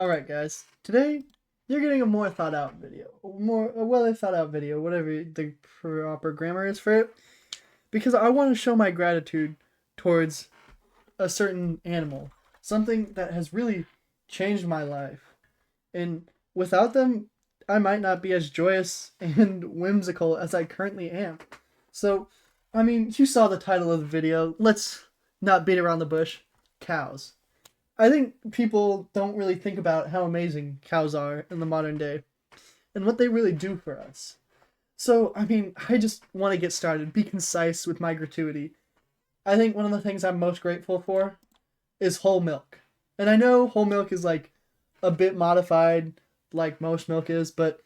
Alright guys, today you're getting a more thought out video. A well thought out video, whatever the proper grammar is for it. Because I want to show my gratitude towards a certain animal. Something that has really changed my life. And without them, I might not be as joyous and whimsical as I currently am. So, you saw the title of the video. Let's not beat around the bush. Cows. I think people don't really think about how amazing cows are in the modern day and what they really do for us. So, I just want to get started, be concise with my gratuity. I think one of the things I'm most grateful for is whole milk. And I know whole milk is like a bit modified like most milk is, but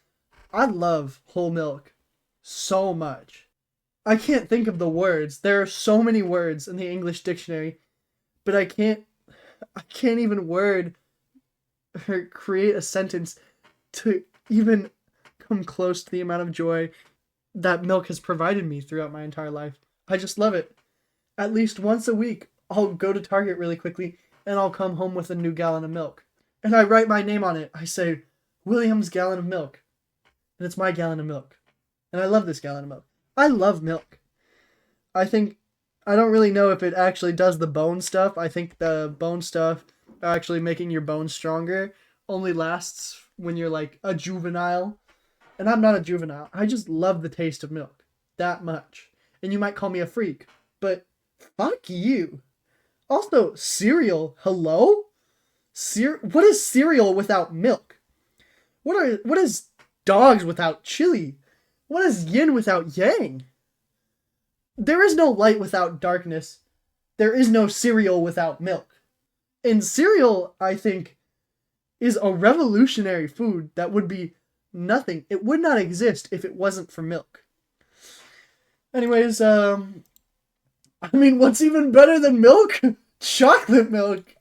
I love whole milk so much. I can't think of the words. There are so many words in the English dictionary, but I can't even word or create a sentence to even come close to the amount of joy that milk has provided me throughout my entire life. I just love it. At least once a week, I'll go to Target really quickly and I'll come home with a new gallon of milk. And I write my name on it. I say, William's gallon of milk. And it's my gallon of milk. And I love this gallon of milk. I love milk. I don't really know if it actually does the bone stuff. I think the bone stuff, actually making your bones stronger, only lasts when you're like a juvenile. And I'm not a juvenile. I just love the taste of milk that much. And you might call me a freak, but fuck you. Also, cereal. Hello? What is cereal without milk? What is dogs without chili? What is yin without yang? There is no light without darkness. There is no cereal without milk. And cereal, I think, is a revolutionary food that would be nothing. It would not exist if it wasn't for milk. Anyways, what's even better than milk? Chocolate milk.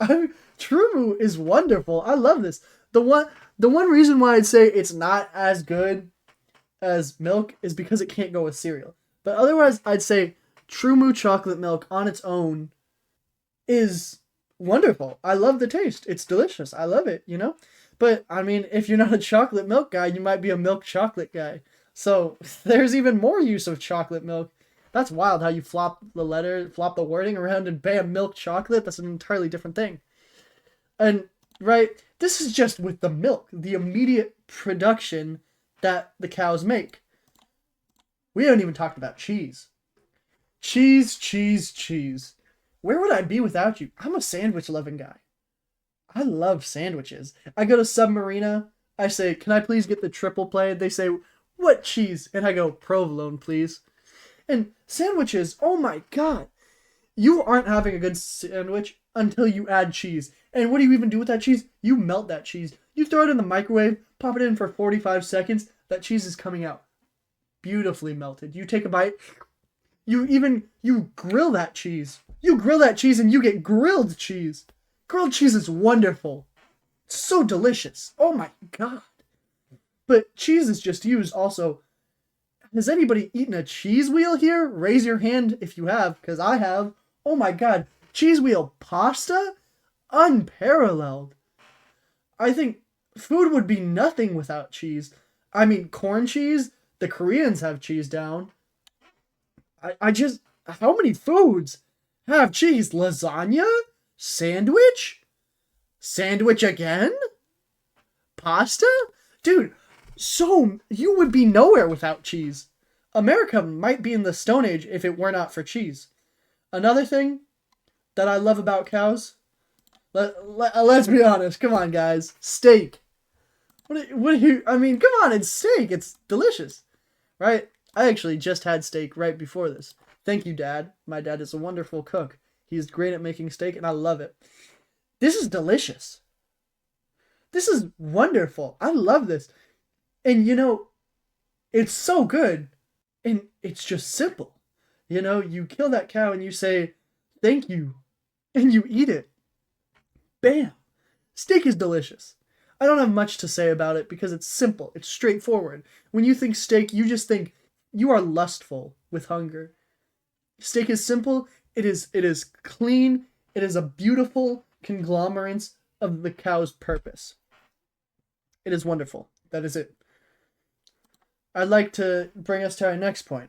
True is wonderful. I love this. The one reason why I'd say it's not as good as milk is because it can't go with cereal. But otherwise, I'd say True Moo chocolate milk on its own is wonderful. I love the taste. It's delicious. I love it, you know? But, if you're not a chocolate milk guy, you might be a milk chocolate guy. So, there's even more use of chocolate milk. That's wild how you flop the wording around and bam, milk chocolate. That's an entirely different thing. And, right, this is just with the milk, the immediate production that the cows make. We haven't even talked about cheese. Cheese. Where would I be without you? I'm a sandwich-loving guy. I love sandwiches. I go to Submarina. I say, can I please get the triple play? They say, what cheese? And I go, provolone, please. And sandwiches, oh my god. You aren't having a good sandwich until you add cheese. And what do you even do with that cheese? You melt that cheese. You throw it in the microwave, pop it in for 45 seconds. That cheese is coming out beautifully melted. You take a bite. You grill that cheese. You grill that cheese and you get grilled cheese. Grilled cheese is wonderful. It's so delicious. Oh my god. But cheese is just used also. Has anybody eaten a cheese wheel here? Raise your hand if you have, because I have. Oh my god. Cheese wheel pasta? Unparalleled. I think food would be nothing without cheese. Corn cheese? The Koreans have cheese down. How many foods have cheese? Lasagna? Sandwich? Sandwich again? Pasta? Dude, so you would be nowhere without cheese. America might be in the Stone Age if it were not for cheese. Another thing that I love about cows, let's be honest, come on guys, steak. Come on, it's steak, it's delicious, right? I actually just had steak right before this. Thank you, Dad. My dad is a wonderful cook. He's great at making steak and I love it. This is delicious. This is wonderful. I love this. And it's so good. And it's just simple. You kill that cow and you say, thank you. And you eat it. Bam. Steak is delicious. I don't have much to say about it because it's simple. It's straightforward. When you think steak, you just think you are lustful with hunger. Steak is simple. It is clean. It is a beautiful conglomerate of the cow's purpose. It is wonderful. That is it. I'd like to bring us to our next point.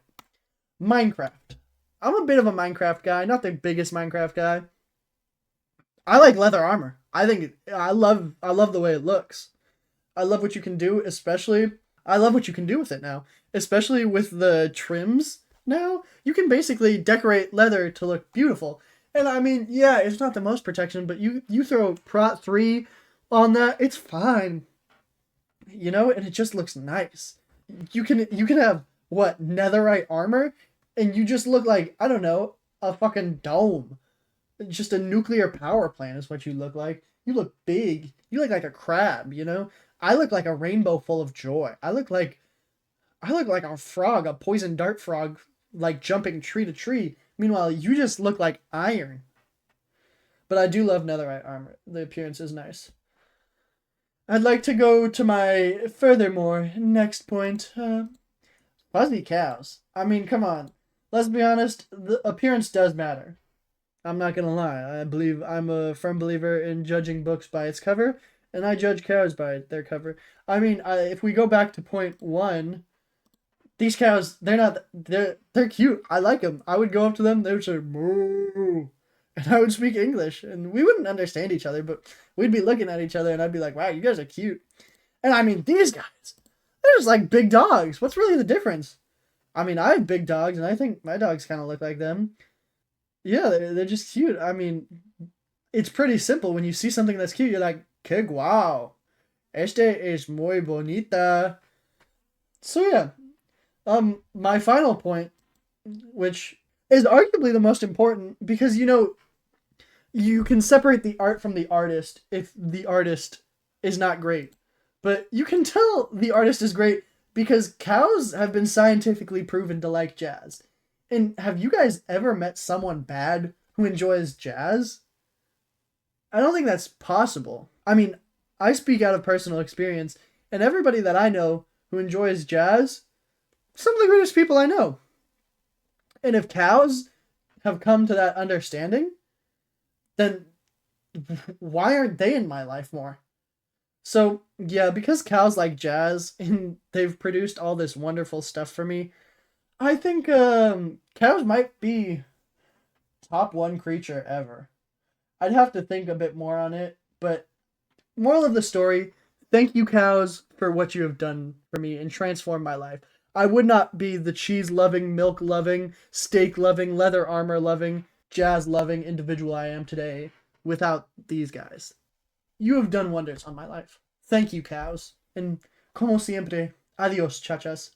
Minecraft. I'm a bit of a Minecraft guy, not the biggest Minecraft guy. I like leather armor. I love the way it looks. I love what you can do, especially I love what you can do with it now, especially with the trims now. You can basically decorate leather to look beautiful. And I mean, yeah, it's not the most protection, but you throw Prot 3 on that, it's fine. You know, and it just looks nice. You can have what, netherite armor and you just look like, I don't know, a fucking dome. Just a nuclear power plant is what you look like. You look big. You look like a crab, you know? I look like a rainbow full of joy. I look like a frog, a poison dart frog, like jumping tree to tree. Meanwhile, you just look like iron. But I do love netherite armor. The appearance is nice. I'd like to go to my furthermore next point. Fuzzy cows. I mean, come on. Let's be honest, the appearance does matter. I'm not gonna lie. I'm a firm believer in judging books by its cover, and I judge cows by their cover. I mean, if we go back to point one, these cows, they're cute. I like them. I would go up to them. They would say moo, and I would speak English, and we wouldn't understand each other, but we'd be looking at each other, and I'd be like, "Wow, you guys are cute." And I mean, these guys, they're just like big dogs. What's really the difference? I mean, I have big dogs, and I think my dogs kind of look like them. Yeah, they're just cute. I mean, it's pretty simple. When you see something that's cute, you're like, que guau. Este es muy bonita. So yeah, my final point, which is arguably the most important, because you can separate the art from the artist if the artist is not great, but you can tell the artist is great because cows have been scientifically proven to like jazz. And have you guys ever met someone bad who enjoys jazz? I don't think that's possible. I mean, I speak out of personal experience, and everybody that I know who enjoys jazz, some of the greatest people I know. And if cows have come to that understanding, then why aren't they in my life more? So, yeah, because cows like jazz and they've produced all this wonderful stuff for me, I think cows might be top one creature ever. I'd have to think a bit more on it, but moral of the story, thank you cows for what you have done for me and transformed my life. I would not be the cheese loving, milk loving, steak loving, leather armor loving, jazz loving individual I am today without these guys. You have done wonders on my life. Thank you cows. And como siempre, adios chachas.